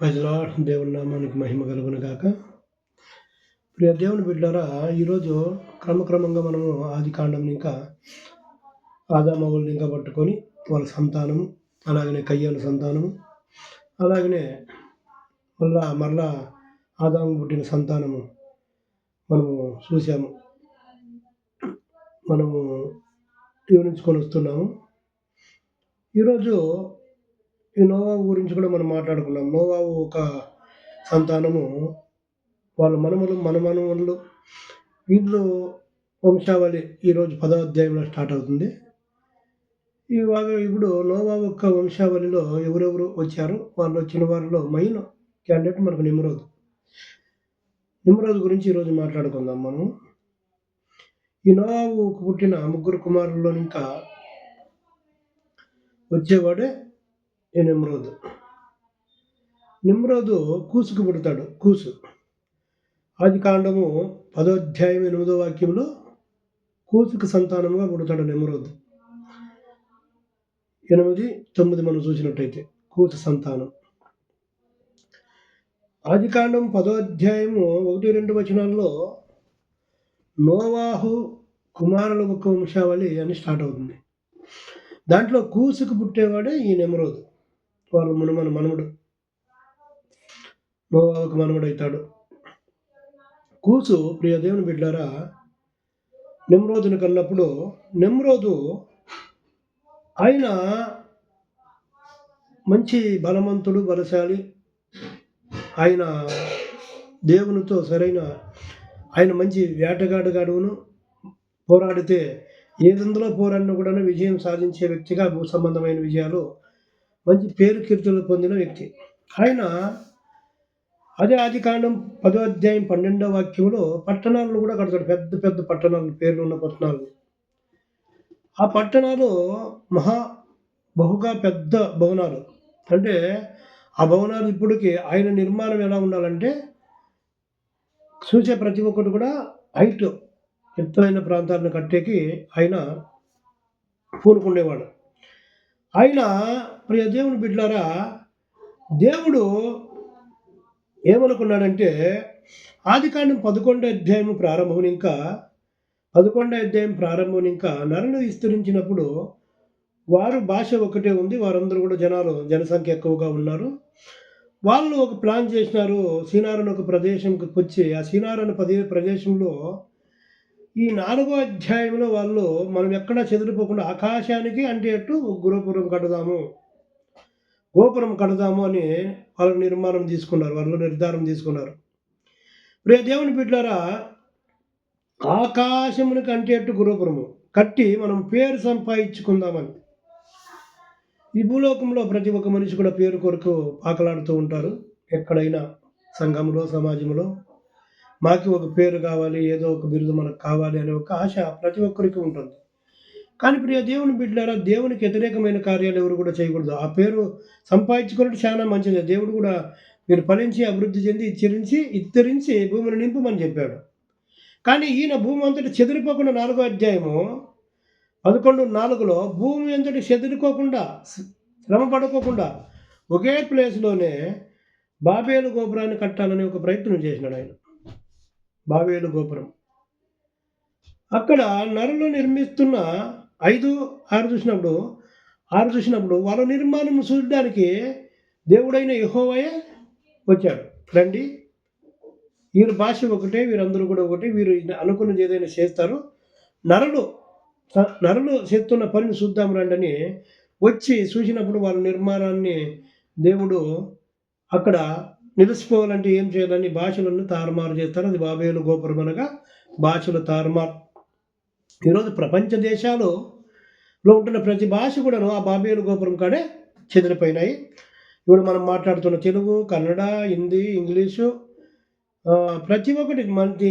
ప్రజలా దేవుని నామానికి మహిమ కలుగును గాక. ప్రియ దేవుని బిడ్డలారా, ఈరోజు క్రమక్రమంగా మనము ఆది కాండం ఇంకా ఆదామవ్వలను ఇంకా పట్టుకొని వాళ్ళ సంతానము, అలాగనే కయ్యాను సంతానము, అలాగనే మరలా ఆదాము పుట్టిన సంతానము మనము చూసాము. మనము వివరించుకొని వస్తున్నాము. ఈరోజు ఈ నోవాహు గురించి కూడా మనం మాట్లాడుకున్నాం. నోవాహు ఒక సంతానము, వాళ్ళ మనమనులు వీళ్ళు వంశావళి ఈరోజు 10వ అధ్యాయంలో స్టార్ట్ అవుతుంది. ఇప్పుడు నోవాహు యొక్క వంశావళిలో ఎవరెవరు వచ్చారు, వాళ్ళు వచ్చిన వారిలో మెయిన్ క్యాండిడేట్ మనకు నిమ్రోదు గురించి ఈరోజు మాట్లాడుకుందాం మనం. ఈ నోవాహుకు పుట్టిన ముగ్గురు కుమారుల్లో ఇంకా వచ్చేవాడే ఈ నిమ్రోదు కూసుకు పుడతాడు. కూసు ఆది కాండము 10వ అధ్యాయం 8వ వాక్యంలో కూసుకు సంతానంగా పుడతాడు నిమ్రోదు. 8, 9 మనం చూసినట్టయితే కూసు సంతానం. ఆది కాండం 10వ అధ్యాయము 1, 2 వచనాల్లో నోవాహు కుమారుల ఒక వంశావళి అని స్టార్ట్ అవుతుంది. దాంట్లో కూసుకు పుట్టేవాడే ఈ నిమ్రోదు. వాళ్ళు మనముడు నోవాహుకు మనముడవుతాడు. కూసు ప్రియ దేవుని బిడ్డారా, నిమ్రోదుని కన్నప్పుడు నిమ్రోదు ఆయన మంచి బలవంతుడు, బలశాలి. ఆయన దేవునితో ఆయన మంచి వేటగాడును. పోరాడితే ఏదందులో పోరాడినా కూడా విజయం సాధించే వ్యక్తిగా, భూ సంబంధమైన విజయాలు, మంచి పేరు కీర్తులు పొందిన వ్యక్తి ఆయన. అదే ఆది కాండం 10వ అధ్యాయం 12వ వాక్యంలో పట్టణాలను కూడా కడతాడు. పెద్ద పెద్ద పట్టణాలు, పేర్లు ఉన్న పట్టణాలు. ఆ పట్టణాలు బహుగా పెద్ద భవనాలు. అంటే ఆ భవనాలు ఇప్పటికీ ఆయన నిర్మాణం ఎలా ఉండాలంటే చూసే ప్రతి ఒక్కటి కూడా హైట్, ఎత్తైన ప్రాంతాలను కట్టేకి ఆయన పూనుకుండేవాడు. ఆయన ప్రియ దేవుని బిడ్డలారా, దేవుడు ఏమనుకున్నాడంటే ఆది కాండం 11వ అధ్యాయం ప్రారంభం ఇంకా నరులు విస్తరించినప్పుడు వారు భాష ఒకటే ఉంది. వారందరూ కూడా జనసంఖ్య ఎక్కువగా ఉన్నారు. వాళ్ళు ఒక ప్లాన్ చేసినారు. సీనార్ ఒక ప్రదేశంకి వచ్చి ఆ సీనార్ అనే ప్రదేశంలో ఈ 4వ అధ్యాయంలో వాళ్ళు మనం ఎక్కడా చెదిరిపోకుండా ఆకాశానికి అంటేట్టు గోపురం కడదాము అని వాళ్ళు నిర్ధారం తీసుకున్నారు. ప్రియ దేవుని బిడ్డలారా, ఆకాశమునికి అంటేట్టు గోపురము కట్టి మనం పేరు సంపాదించుకుందామని. ఈ భూలోకంలో ప్రతి ఒక్క మనిషి కూడా పేరు కొరకు ఆకలాడుతూ ఉంటారు. ఎక్కడైనా సంఘంలో, సమాజంలో మాకు ఒక పేరు కావాలి, ఏదో ఒక బిరుదు మనకు కావాలి అనే ఒక ఆశ ప్రతి ఒక్కరికి ఉంటుంది. కానీ ప్రియ దేవుని బిడ్డలారా, దేవునికి వ్యతిరేకమైన కార్యాలు ఎవరు కూడా చేయకూడదు. ఆ పేరు సంపాదించుకున్నట్టు చాలా మంచిది. దేవుడు కూడా మీరు ఫలించి అభివృద్ధి చెంది ఇత్తరించి భూమిని నింపమని చెప్పాడు. కానీ ఈయన భూమి అంతటి చెదిరిపోకుండా 4వ అధ్యాయము 11:4లో భూమి అంతటి చెదిరిపోకుండా, శ్రమ పడుకోకుండా ఒకే ప్లేస్లోనే బాబేలు గోపురాన్ని కట్టాలని ఒక ప్రయత్నం చేసినాడు ఆయన. బాబేలు గోపురం అక్కడ నరులు నిర్మిస్తున్న 5, 6 చూసినప్పుడు వాళ్ళ నిర్మాణం చూడడానికి దేవుడైన యెహోవాయే వచ్చాడు. రండి, వీరి భాష ఒకటే, వీరందరూ కూడా ఒకటే, వీరు అనుకున్నది ఏదైనా చేస్తారు, నరులు చేస్తున్న పనిని చూద్దాం రండి అని వచ్చి చూసినప్పుడు వాళ్ళ నిర్మాణాన్ని దేవుడు అక్కడ నిలిచిపోవాలంటే ఏం చేయాలని భాషలను తారుమారు చేస్తారు. అది బాబేలు గోపురం అనగా భాషలు తారుమారు. ఈరోజు ప్రపంచ దేశాలలో ఉంటున్న ప్రతి భాష కూడాను ఆ బాబేలు గోపురం కాడే చెదిరిపోయినాయి. ఇప్పుడు మనం మాట్లాడుతున్న తెలుగు, కన్నడ, హిందీ, ఇంగ్లీషు, ప్రతి ఒక్కటి మనకి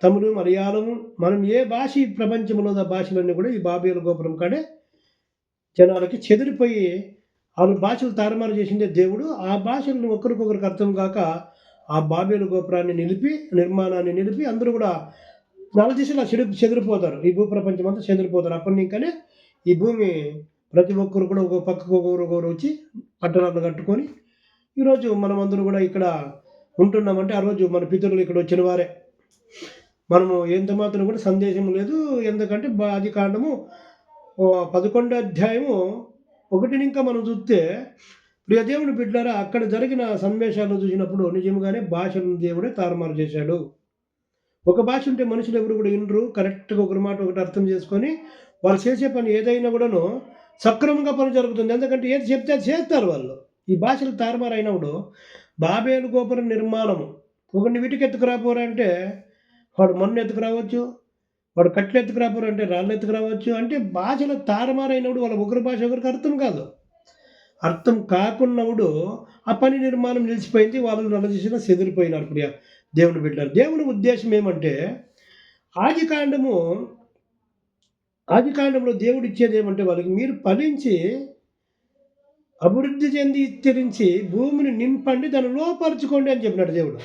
తమిళ, మలయాళము, మనం ఏ భాష ఈ ప్రపంచంలో భాషలన్నీ కూడా ఈ బాబేలు గోపురం కాడే జనాలకి చెదిరిపోయి వాళ్ళు భాషలు తారుమారు చేసిందే దేవుడు. ఆ భాషలను ఒకరికొకరికి అర్థం కాక ఆ బాబేలు గోపురాన్ని నిర్మాణాన్ని నిలిపి అందరూ కూడా నలదిశలా చెదిరిపోతారు. ఈ భూప్రపంచం అంతా చెదిరిపోతారు. అప్పటి ఇంకనే ఈ భూమి ప్రతి ఒక్కరు కూడా ఒక పక్కకు ఒకరు వచ్చి పట్టణాలను కట్టుకొని ఈరోజు మనమందరూ కూడా ఇక్కడ ఉంటున్నామంటే ఆ రోజు మన పితరులు ఇక్కడ వచ్చిన వారే. మనము ఎంత మాత్రం కూడా సందేశం లేదు. ఎందుకంటే ఆదికాండము 11 అధ్యాయము 1 ఇంకా మనం చూస్తే ప్రియ దేవుని బిడ్డలారా, అక్కడ జరిగిన సన్నివేశాలను చూసినప్పుడు నిజంగానే భాషలను దేవుడే తారుమారు చేశాడు. ఒక భాష ఉంటే మనుషులు ఎవరు కూడా వినరు. కరెక్ట్గా ఒకరి మాట ఒకటి అర్థం చేసుకొని వాళ్ళు చేసే పని ఏదైనా కూడాను సక్రమంగా పని జరుగుతుంది. ఎందుకంటే ఏది చెప్తే అది చేస్తారు వాళ్ళు. ఈ భాషలు తారుమారు అయినప్పుడు బాబేలు గోపురం నిర్మాణము ఒకరిని వీటికి ఎత్తుకురాపోరంటే వాడు మన్ను ఎత్తుకురావచ్చు, వాడు కట్లు ఎత్తుకురాపోరంటే రాళ్ళు ఎత్తుకురావచ్చు. అంటే భాషలు తారుమారైనప్పుడు వాళ్ళ ఒకరి భాష ఒకరికి అర్థం కాదు. అర్థం కాకున్నప్పుడు ఆ పని నిర్మాణం నిలిచిపోయింది. వాళ్ళు నల్లజేసిన చెదిరిపోయినారు. ప్రియ దేవుని బిడ్డలు, దేవుని ఉద్దేశం ఏమంటే ఆదికాండంలో దేవుడు ఇచ్చేది ఏమంటే వాళ్ళకి మీరు ఫలించి అభివృద్ధి చెంది విస్తరించి భూమిని నింపండి, దాన్ని లోపరుచుకోండి అని చెప్పినాడు దేవుడు.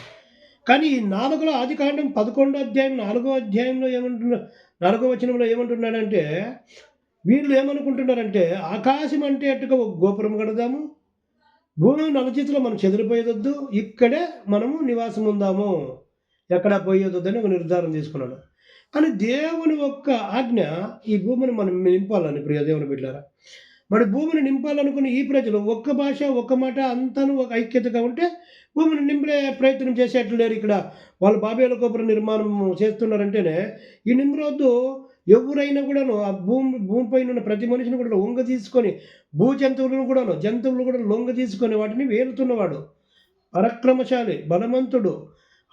కానీ ఈ 4లో ఆదికాండం 11 అధ్యాయం 4వ అధ్యాయంలో 4వ వచనంలో ఏమంటున్నాడంటే వీళ్ళు ఏమనుకుంటున్నారంటే ఆకాశం అంటే అట్టుగా ఒక గోపురం కడదాము, భూమి నలచితిలో మనం చెదిరిపోయేదొద్దు, ఇక్కడే మనము నివాసం ఉందాము, ఎక్కడ పోయేదొద్దని ఒక నిర్ధారం తీసుకున్నాడు. కానీ దేవుని ఒక్క ఆజ్ఞ ఈ భూమిని మనం నింపాలని. ప్రియ దేవుని బిడ్డలారా, మరి భూమిని నింపాలనుకుని ఈ ప్రజలు ఒక్క భాష ఒక్క మాట అంతాను ఒక ఐక్యతగా ఉంటే భూమిని నింపే ప్రయత్నం చేసేట్లు లేరు. ఇక్కడ వాళ్ళు బాబేలు గోపురం నిర్మాణం చేస్తున్నారంటేనే ఈ నిమ్రోద్దు ఎవరైనా కూడాను ఆ భూమిపైన ఉన్న ప్రతి మనిషిని కూడా లొంగ తీసుకొని జంతువులు కూడా లొంగ తీసుకొని వాటిని వేలుతున్నవాడు, పరక్రమశాలి, బలవంతుడు,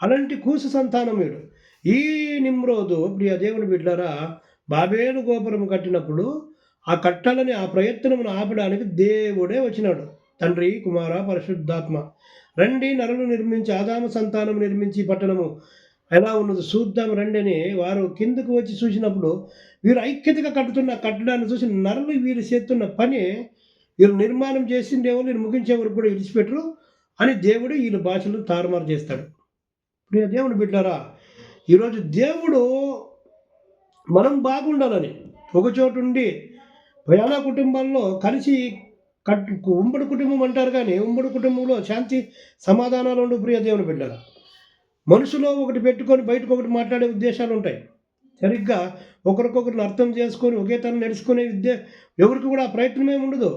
అలాంటి కూసు సంతానం వీడు. ఈ నిమ్రోదు ప్రియ దేవుని బిడ్డలారా బాబేలు గోపురం కట్టినప్పుడు ఆ కట్టాలని ఆ ప్రయత్నమును ఆపడానికి దేవుడే వచ్చినాడు. తండ్రి, కుమార, పరిశుద్ధాత్మ రండి నరులు నిర్మించి ఆదాము సంతానం నిర్మించి పట్టణము ఎలా ఉన్నది చూద్దాం రండి అని వారు కిందకు వచ్చి చూసినప్పుడు వీరు ఐక్యతగా కట్టుతున్న కట్టడాన్ని చూసి నరులు వీరు చేస్తున్న పని వీరు నిర్మాణం చేసిండేవో వీరు ముగించే వరకు కూడా విడిచిపెట్టరు అని దేవుడు వీళ్ళ భాషలు తారుమారు చేస్తాడు. ప్రియ దేవుని బిడ్డారా, ఈరోజు దేవుడు మనం బాగుండాలని ఒకచోటు ఉండి ప్రయాణ కుటుంబాల్లో కలిసి ఉమ్మడి కుటుంబం అంటారు, కానీ ఉమ్మడి కుటుంబంలో శాంతి సమాధానాలు ఉండు. ప్రియ దేవుని బిడ్డరా, మనసులో ఒకటి పెట్టుకొని బయటకు ఒకటి మాట్లాడే ఉద్దేశాలు ఉంటాయి. సరిగ్గా ఒకరికొకరిని అర్థం చేసుకొని ఒకే తరం నడుచుకునే ఎవరికి కూడా ఆ ప్రయత్నమే ఉండదు.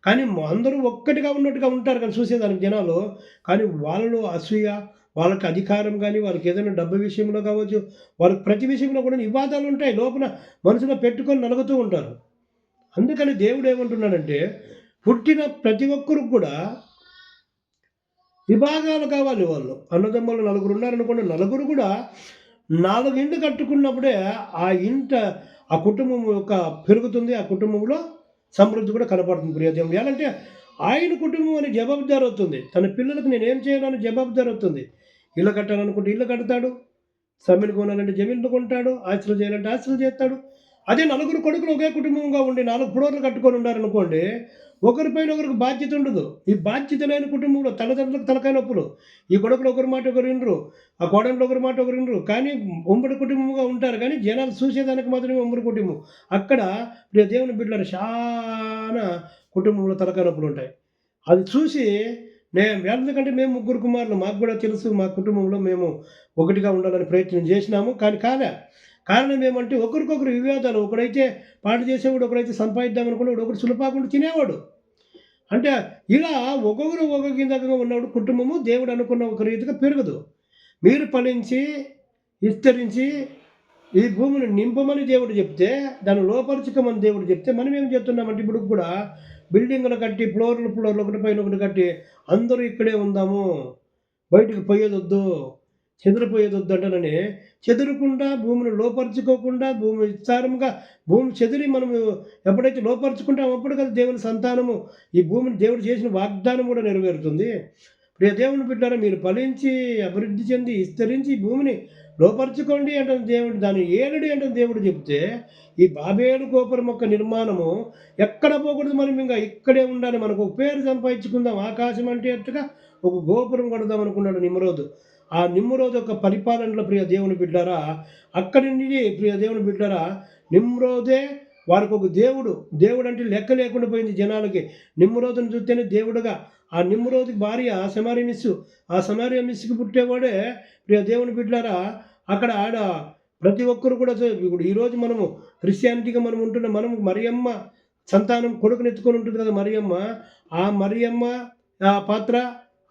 కానీ అందరూ ఒక్కటిగా ఉన్నట్టుగా ఉంటారు కానీ చూసేదానికి జనాలు. కానీ వాళ్ళలో అసూయ, వాళ్ళకి అధికారం కానీ వాళ్ళకి ఏదైనా డబ్బు విషయంలో కావచ్చు, వాళ్ళకి ప్రతి విషయంలో కూడా వివాదాలు ఉంటాయి. లోపల మనసులో పెట్టుకొని నలుగుతూ ఉంటారు. అందుకని దేవుడు ఏమంటున్నాడంటే పుట్టిన ప్రతి ఒక్కరికి కూడా విభాగాలు కావాలి. వాళ్ళు అన్నదమ్ములు 4 ఉన్నారనుకోండి, 4 కూడా 4 ఇండ్లు కట్టుకున్నప్పుడే ఆ కుటుంబం యొక్క పెరుగుతుంది, ఆ కుటుంబంలో సమృద్ధి కూడా కనపడుతుంది. ప్రియదేవుడు ఎలాంటే ఆయన కుటుంబం అని జవాబుదారి అవుతుంది. తన పిల్లలకు నేనేం చేయాలని జవాబుదారి అవుతుంది. ఇల్లు కట్టాలనుకుంటే ఇల్లు కడతాడు, జమీన్ కొనాలంటే జమీన్లు కొంటాడు, ఆస్తులు చేయాలంటే ఆస్తులు చేస్తాడు. అదే 4 కొడుకులు ఒకే కుటుంబంగా ఉండి 4 ఫ్లోర్లు కట్టుకొని ఉండారనుకోండి, ఒకరిపైన ఒకరికి బాధ్యత ఉండదు. ఈ బాధ్యత లేని కుటుంబంలో తల్లిదండ్రులకు తలకాయ నొప్పులు. ఈ కొడుకులు ఒకరి మాట ఒకరు వినరు, ఆ కోడళ్ళు ఒకరి మాట ఒకరు వినరు. కానీ ఉమ్మడి కుటుంబంగా ఉంటారు, కానీ జనాలు చూసేదానికి మాత్రమే ఉమ్మడి కుటుంబం. అక్కడ దేవుని బిడ్డలు చాలా కుటుంబంలో తలకాయ నొప్పులు ఉంటాయి. అది చూసి ఎందుకంటే మేము 3 కుమారులు, మాకు కూడా తెలుసు మా కుటుంబంలో మేము ఒకటిగా ఉండాలని ప్రయత్నం చేసినాము, కానీ కారణం ఏమంటే ఒకరికొకరు వివాదాలు. ఒకడైతే పాట చేసేవాడు, ఒకడైతే సంపాదిద్దాం అనుకునేవాడు, ఒకటి సులభాకుండా తినేవాడు. అంటే ఇలా ఒక్కొక్కరు ఒక్కొక్క కిందగా ఉన్నప్పుడు కుటుంబము దేవుడు అనుకున్న ఒక రీతిగా పెరగదు. మీరు ఫలించి విస్తరించి ఈ భూమిని నింపమని దేవుడు చెప్తే, దాన్ని లోపరుచుకోమని దేవుడు చెప్తే, మనం ఏం చెప్తున్నామంటే ఇప్పుడు కూడా బిల్డింగ్లు కట్టి ఫ్లోర్లు ఒకటి పైన ఒకటి కట్టి అందరూ ఇక్కడే ఉందాము, బయటకు పోయేదొద్దు, చెదిరిపోయేదొద్దు అంటానని చెదరకుండా భూమిని లోపరుచుకోకుండా భూమి విస్తారంగా భూమి చెదిరి మనము ఎప్పుడైతే లోపరుచుకుంటామో అప్పుడు కదా దేవుని సంతానము ఈ భూమిని దేవుడు చేసిన వాగ్దానం కూడా నెరవేరుతుంది. ప్రియ దేవుని బిడ్డారా, మీరు ఫలించి అభివృద్ధి చెంది విస్తరించి భూమిని లోపరుచుకోండి అంటుంది దేవుడు. దాన్ని ఏలుడి అంటే దేవుడు చెప్తే ఈ బాబేలు గోపురం యొక్క నిర్మాణము ఎక్కడ పోకూడదు. మనం ఇంకా ఇక్కడే ఉండాలి, మనకు ఒక పేరు సంపాదించుకుందాం, ఆకాశం అంటే అట్టుగా ఒక గోపురం కడదాం అనుకున్నాడు నిమ్రోదు. ఆ నిమ్రోదు యొక్క పరిపాలనలో ప్రియ దేవుని బిడ్డారా, అక్కడి నుండి ప్రియ దేవుని బిడ్డారా నిమ్రోదే వారికి ఒక దేవుడు అంటే లెక్క లేకుండా పోయింది జనాలకి. నిమ్రోదుని చూస్తేనే దేవుడుగా. ఆ నిమ్రోదుకి భార్య సెమారియా ఆ సెమారియా మిస్కి పుట్టేవాడే ప్రియ దేవుని బిడ్డలారా. అక్కడ ఆడ ప్రతి ఒక్కరు కూడా ఇప్పుడు ఈరోజు మనము క్రిస్టియానిటీగా మనం ఉంటున్న మనం మరియమ్మ సంతానం కొడుకుని ఎత్తుకొని ఉంటుంది కదా మరియమ్మ. ఆ మరియమ్మ ఆ పాత్ర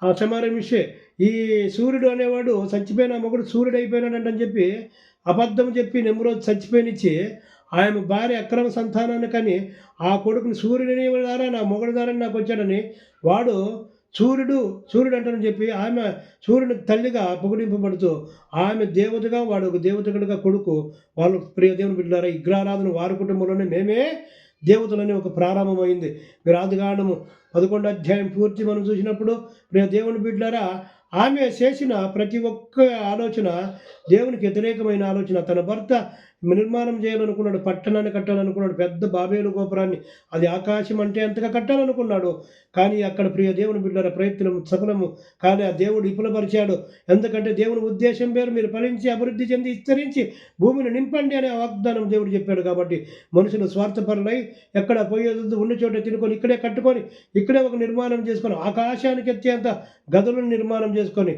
ఆ సెమారియా మిస్సే. ఈ సూర్యుడు అనేవాడు చచ్చిపోయిన మొగుడు సూర్యుడు అయిపోయినాడంటని చెప్పి అబద్ధం చెప్పి నిమ్రోదు చచ్చిపోయినిచ్చి ఆమె భార్య అక్రమ సంతానాన్ని కానీ ఆ కొడుకుని సూర్యుని ద్వారా నా మొగుడు ద్వారా నాకు వచ్చాడని వాడు సూర్యుడు అంటారని చెప్పి ఆమె సూర్యుని తల్లిగా పొగిడింపబడుతూ ఆమె దేవతగా వాడు ఒక దేవతకుడిగా కొడుకు. వాళ్ళు ప్రియ దేవుని బిడ్డలారా, విగ్రహారాధన వారి కుటుంబంలోనే మేమే దేవతలని ఒక ప్రారంభమైంది. మీరు ఆదికాండము 11వ అధ్యాయం పూర్తి మనం చూసినప్పుడు ప్రియ దేవుని బిడ్డలారా, ఆమె చేసిన ప్రతి ఒక్క ఆలోచన దేవునికి వ్యతిరేకమైన ఆలోచన. తన భర్త నిర్మాణం చేయాలనుకున్నాడు, పట్టణాన్ని కట్టాలనుకున్నాడు, పెద్ద బాబేలు గోపురాన్ని, అది ఆకాశం అంటే అంతగా కట్టాలనుకున్నాడు. కానీ అక్కడ ప్రియ దేవుని బిడ్డల ప్రయత్నం సఫలము కానీ ఆ దేవుడు విఫలపరిచాడు. ఎందుకంటే దేవుని ఉద్దేశం పేరు మీరు ఫలించి అభివృద్ధి చెంది విస్తరించి భూమిని నింపండి అనే వాగ్దానం దేవుడు చెప్పాడు. కాబట్టి మనుషులు స్వార్థపరులై ఎక్కడ పోయేది ఉన్న చోట తినుకొని ఇక్కడే కట్టుకొని ఇక్కడే ఒక నిర్మాణం చేసుకొని ఆకాశానికి ఎత్తేంత గదులను నిర్మాణం చేసుకొని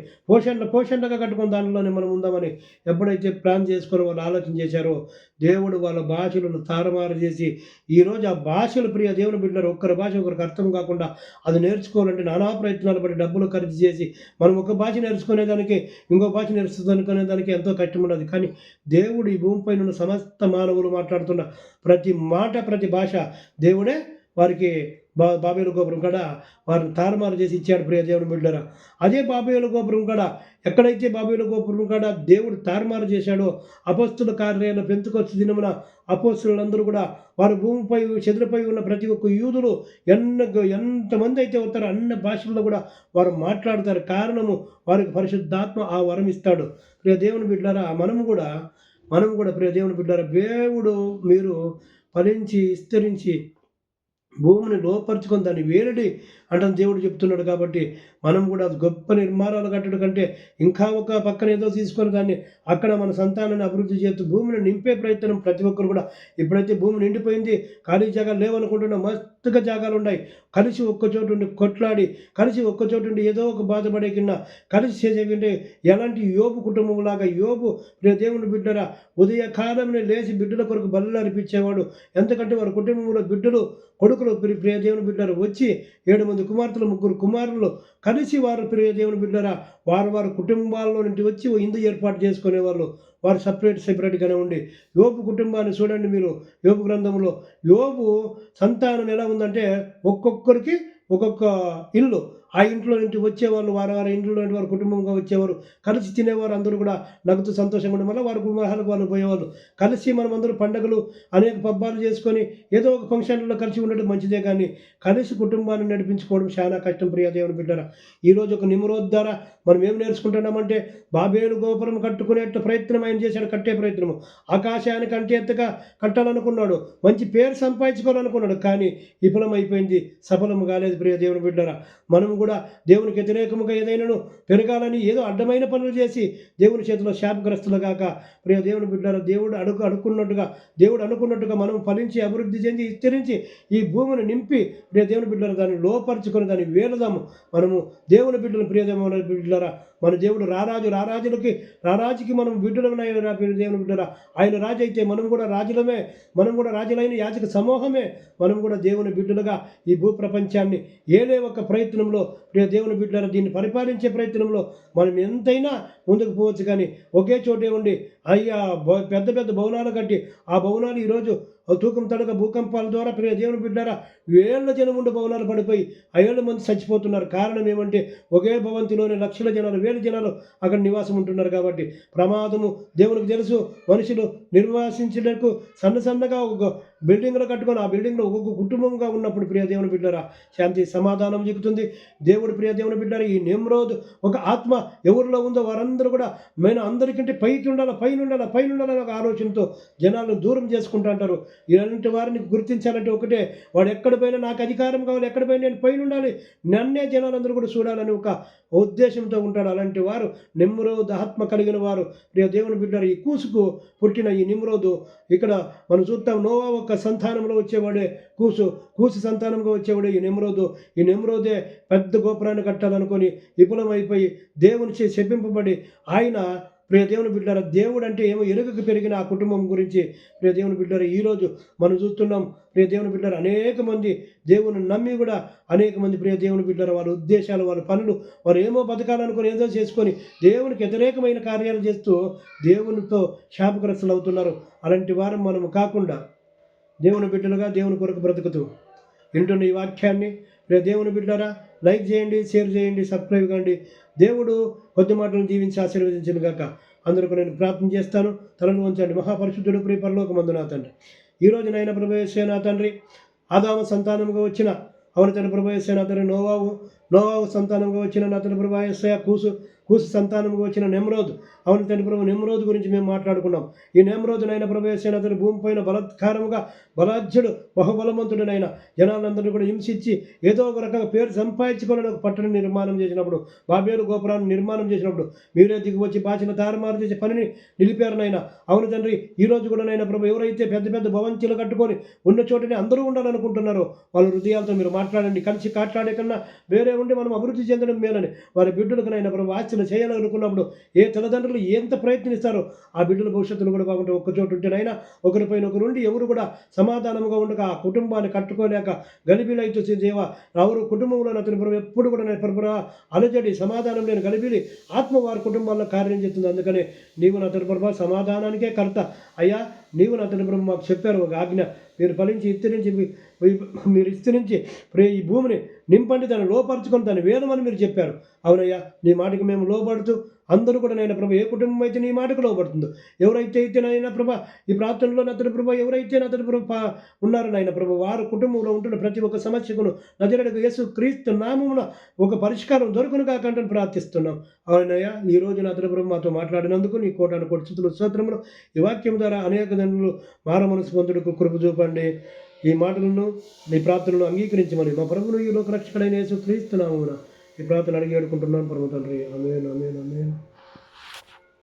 పోషణలుగా కట్టుకొని దానిలోనే మనం ఉందామని ఎప్పుడైతే ప్లాన్ చేసుకొని వాళ్ళు ఆలోచన చేశారో దేవుడు వాళ్ళ భాషలను తారుమారు చేసి ఈరోజు ఆ భాషలు ప్రియ దేవుని బిడ్డలు ఒక్కరి భాష ఒకరికి అర్థం కాకుండా అది నేర్చుకోవాలంటే నానా ప్రయత్నాలు పడి డబ్బులు ఖర్చు చేసి మనం ఒక భాష నేర్చుకునేదానికి ఇంకో భాష నేర్చుకునేదానికి ఎంతో కష్టం ఉండదు. కానీ దేవుడు ఈ భూమిపై ఉన్న సమస్త మానవులు మాట్లాడుతున్న ప్రతి మాట ప్రతి భాష దేవుడే వారికి బాబేలు గోపురం కాడ వారిని తారుమారు చేసి ఇచ్చాడు ప్రియ దేవుని బిడ్డరా. అదే బాబేలు గోపురం కాడ ఎక్కడైతే బాబేలు గోపురం కాడ దేవుడు తారుమారు చేశాడో అపోస్తుల కార్యాలయ పెంతుకొచ్చే దినమున అపోస్తులందరూ కూడా వారి భూమిపై చెదురుపై ఉన్న ప్రతి ఒక్క యూదులు ఎంతమంది అయితే అవుతారో అన్ని భాషల్లో కూడా వారు మాట్లాడతారు. కారణము వారికి పరిశుద్ధాత్మ ఆ వరం ఇస్తాడు. ప్రియ దేవుని బిడ్డలారా, మనము కూడా ప్రియ దేవుని బిడ్డలారా, దేవుడు మీరు ఫలించి విస్తరించి భూమిని లోపరుచుకొని దాన్ని వేరడి అంటాను దేవుడు చెప్తున్నాడు. కాబట్టి మనం కూడా గొప్ప నిర్మాణాలు కట్టడం కంటే ఇంకా ఒక పక్కన ఏదో తీసుకొని దాన్ని అక్కడ మన సంతానాన్ని అభివృద్ధి చేస్తూ భూమిని నింపే ప్రయత్నం ప్రతి ఒక్కరు కూడా. ఇప్పుడైతే భూమి నిండిపోయింది, ఖాళీ జాగాలు లేవనుకుంటున్నా మస్తుగా జాగాలు ఉన్నాయి. కలిసి ఒక్కచోటు ఉండి కొట్లాడి కలిసి ఒక్కచోటు ఉండి ఏదో ఒక బాధపడే కింద కలిసి చేసేకంటే ఎలాంటి యోబు కుటుంబం లాగా యోబు దేవుని బిడ్డరా ఉదయకాలంలో లేచి బిడ్డల కొరకు బలులు అర్పించేవాడు. ఎందుకంటే వారి కుటుంబంలో బిడ్డలు కొడుకులు ప్రియ దేవుని బిడ్డలు వచ్చి 7 మంది కుమార్తెలు 3 కుమారులు కలిసి వారు ప్రియ దేవుని బిడ్డరా వారి కుటుంబాల్లో నుండి వచ్చి ఇందు ఏర్పాటు చేసుకునేవాళ్ళు. వారు సపరేట్గానే ఉండి యోబు కుటుంబాన్ని చూడండి మీరు. యోబు గ్రంథంలో యోబు సంతానం ఎలా ఉందంటే ఒక్కొక్కరికి ఒక్కొక్క ఇల్లు, ఆ ఇంట్లో నుంచి వచ్చేవాళ్ళు వారి ఇంట్లో నుండి వారి కుటుంబంగా వచ్చేవారు, కలిసి తినేవారు, అందరూ కూడా నవ్వుతూ సంతోషంగా ఉండడం వల్ల వారి కుటుంబాలకు వాళ్ళు పోయేవాళ్ళు. కలిసి మనం అందరూ పండుగలు అనేక పబ్బాలు చేసుకొని ఏదో ఒక ఫంక్షన్లలో కలిసి ఉండడం మంచిదే, కానీ కలిసి కుటుంబాన్ని నడిపించుకోవడం చాలా కష్టం ప్రియ దేవుని బిడ్డరా. ఈరోజు ఒక నిమ్రోద్ ద్వారా మనం ఏం నేర్చుకుంటున్నామంటే బాబేలు గోపురం కట్టుకునే ప్రయత్నం ఆయన చేశాడు, కట్టే ప్రయత్నము. ఆకాశానికి అంటే ఎత్తగా కట్టాలనుకున్నాడు, మంచి పేరు సంపాదించుకోవాలనుకున్నాడు, కానీ విఫలమైపోయింది, సఫలం కాలేదు ప్రియ దేవుని బిడ్డరా. మనం కూడా దేవునికి వ్యతిరేకముగా ఏదైనాను పెరగాలని ఏదో అడ్డమైన పనులు చేసి దేవుని చేతిలో శాపగ్రస్తులు కాక ప్రియ దేవుని బిడ్డలారా, దేవుడు అనుకున్నట్టుగా మనం ఫలించి అభివృద్ధి చెంది విస్తరించి ఈ భూమిని నింపి ప్రియ దేవుని బిడ్డలారా దాన్ని లోపరుచుకొని దాన్ని వేలుదాము. మనము దేవుని బిడ్డలు ప్రియ దేవుని బిడ్డలారా, మన దేవుడు రారాజుకి మనం బిడ్డలమైన దేవుని బిడ్డరా. ఆయన రాజు అయితే మనం కూడా రాజులమే, మనం కూడా రాజులైన యాజక సమూహమే. మనం కూడా దేవుని బిడ్డలుగా ఈ భూ ప్రపంచాన్ని ఏదే ఒక ప్రయత్నంలో ప్రియ దేవుని బిడ్డలారా దీన్ని పరిపాలించే ప్రయత్నంలో మనం ఎంతైనా ముందుకు పోవచ్చు. కానీ ఒకే చోటే ఉండి పెద్ద పెద్ద భవనాలు కట్టి ఆ భవనాలు ఈరోజు తూకం తడక భూకంపాల ద్వారా ప్రియ దేవుని బిడ్డలారా వేల జనం ఉండే భవనాలు పడిపోయి 5,000 మంది చచ్చిపోతున్నారు. కారణం ఏమంటే ఒకే భవంతిలోని లక్షల జనాలు, వేల జనాలు అక్కడ నివాసం ఉంటున్నారు. కాబట్టి ప్రమాదము దేవునికి తెలుసు. మనుషులు నిర్వాసించడానికి సన్నగా ఒక బిల్డింగ్లో కట్టుకొని ఆ బిల్డింగ్లో ఒక్కొక్క కుటుంబంగా ఉన్నప్పుడు ప్రియ దేవుని బిడ్డలారా శాంతి సమాధానం చెక్కుతుంది. దేవుడు ప్రియ దేవుని బిడ్డలారా ఈ నిమ్రోద్ ఒక ఆత్మ ఎవరిలో ఉందో వారందరూ కూడా మేము అందరికంటే పైకి ఉండాలి, పైన ఉండాలని ఒక ఆలోచనతో జనాలను దూరం చేసుకుంటూ అంటారు. ఇలాంటి వారిని గుర్తించాలంటే ఒకటే, వాడు ఎక్కడ పోయినా నాకు అధికారం కావాలి, ఎక్కడ పోయినా నేను పైన ఉండాలి, నన్నే జనాలందరూ కూడా చూడాలని ఒక ఉద్దేశంతో ఉంటాడు. అలాంటి వారు నిమ్రోద్ ఆత్మ కలిగిన వారు ప్రియ దేవుని బిడ్డలారా. ఈ కూసుకు పుట్టిన ఈ నిమ్రోదు ఇక్కడ మనం చూస్తాం. నోవా ఒక ఒక్క సంతానంలో వచ్చేవాడే కూసు సంతానంగా వచ్చేవాడే ఈ నెమ్రోదు. ఈ నెమ్రోదే పెద్ద గోపురాన్ని కట్టాలనుకొని విపులమైపోయి దేవుని శపింపబడి ఆయన ప్రియ దేవుని బిడ్డారా, దేవుడు అంటే ఏమో ఎరుగకు పెరిగిన ఆ కుటుంబం గురించి ప్రియ దేవుని బిడ్డారా ఈరోజు మనం చూస్తున్నాం. ప్రియ దేవుని బిడ్డారు అనేక మంది దేవుని నమ్మి కూడా అనేక మంది ప్రియ దేవుని బిడ్డారు వాళ్ళ ఉద్దేశాలు, వాళ్ళ పనులు, వారు ఏమో బతకాలనుకొని ఏదో చేసుకొని దేవునికి వ్యతిరేకమైన కార్యాలు చేస్తూ దేవునితో శాపగ్రస్తులు అవుతున్నారు. అలాంటి వారు మనము కాకుండా దేవుని బిడ్డలుగా దేవుని కొరకు బ్రతుకుతూ వింటున్న ఈ వాక్యాన్ని దేవుని బిడ్డారా లైక్ చేయండి, షేర్ చేయండి, సబ్స్క్రైబ్ కండి. దేవుడు కొద్ది మాటలను దీవించి ఆశీర్వదించిన గాక. అందరికీ నేను ప్రార్థన చేస్తాను. తలను వంచండి. మహాపరిశుద్ధుడు ప్రియ పరలోకమందు నా తండ్రి, ఈరోజు నాయన ప్రభు యేసయ్య నా తండ్రి, ఆదాము సంతానంగా వచ్చిన అవును తండ్రి ప్రభు యేసయ్య నా తండ్రి, నోవాహు సంతానంగా వచ్చిన నా తండ్రి ప్రభు యేసయ్య, కూసు సంతానంగా వచ్చిన నెమ్రోదు అవును తండ్రి ప్రభు, నెమ్రోదు గురించి మేము మాట్లాడుకున్నాం. ఈ నెమ్రోదు నాయన ప్రభు యేసయ్య నా తండ్రి భూమిపైన బలాత్కారముగా బలాఢ్యుడు బహుబలవంతుడనైన జనాలందరినీ కూడా హింసించి ఏదో ఒక రకంగా పేరు సంపాదించుకోవాలని ఒక పట్టణ నిర్మాణం చేసినప్పుడు, బాబేలు గోపురాన్ని నిర్మాణం చేసినప్పుడు మీరే దిగి వచ్చి బాచిన తారుమారు చేసే పనిని నిలిపారు నాయన. అవును తండ్రి, ఈరోజు కూడా నాయన ప్రభు ఎవరైతే పెద్ద పెద్ద భవంతులు కట్టుకొని ఉన్న చోటనే అందరూ ఉండాలనుకుంటున్నారో వాళ్ళ హృదయాలతో మీరు మాట్లాడండి. కలిసి కాట్లాడే కన్నా వేరే ఉండి మనం అభివృద్ధి చెందడం మేలని వారి బిడ్డలకు నాయన ప్రభు ఆశలు చేయాలనుకున్నప్పుడు ఏ తల్లిదండ్రులు ఎంత ప్రయత్నిస్తారో ఆ బిడ్డల భవిష్యత్తులు కూడా బాగుంటే ఒక్క చోటు ఉంటేనైనా ఒకరిపైన ఒకరు ఉండి ఎవరు కూడా సమాధానంగా ఉండక ఆ కుటుంబాన్ని కట్టుకోలేక గలిబిలైతే దేవా ఎవరు కుటుంబంలో అతని ప్రభు ఎప్పుడు కూడా నేను ప్రభు అలజడి సమాధానం లేని గలిబిలి ఆత్మ వారి కుటుంబాల్లో కార్యం చేస్తుంది. అందుకనే నీవు నా తన ప్రభు సమాధానానికే కర్త అయ్యా. నీవు నా తన ప్రభు మాకు చెప్పారు ఒక ఆజ్ఞ, మీరు ఫలించి మీరు ఇస్తరించి ఈ భూమిని నింపండి, దాన్ని లోపరుచుకొని దాన్ని వేదమని మీరు చెప్పారు. అవునయ్యా, నీ మాటకి మేము లోపడుతూ అందరూ కూడా నైనా ప్రభు ఏ కుటుంబం అయితే నీ మాటకు లోపడుతుందో, ఎవరైతే నైనా ప్రభ ఈ ప్రార్థనలో నతని ప్రభు ఎవరైతే నతని ప్రభు ఉన్నారో నాయన ప్రభు వారు కుటుంబంలో ఉంటున్న ప్రతి ఒక్క సమస్యకును నజరేయుడైన యేసు క్రీస్తు నామమున ఒక పరిష్కారం దొరుకును కాక ప్రార్థిస్తున్నాం. అవునయ్యా, ఈ రోజు నతని ప్రభు మాతో మాట్లాడినందుకు నీ కోటాను కోటి స్తుతులు స్తోత్రములు. ఈ వాక్యం ద్వారా అనేక దండ్రులు మార మనసు పొందుటకు కృప చూపండి. ఈ మాటలను నీ ప్రార్థనలు అంగీకరించమని మా ప్రభువును ఈ లోక రక్షకుడైన యేసు క్రీస్తు నామమున ఈ ప్రార్థన అడిగి వేడుకుంటున్నాను పరమ తండ్రి. ఆమేన్, ఆమేన్, ఆమేన్.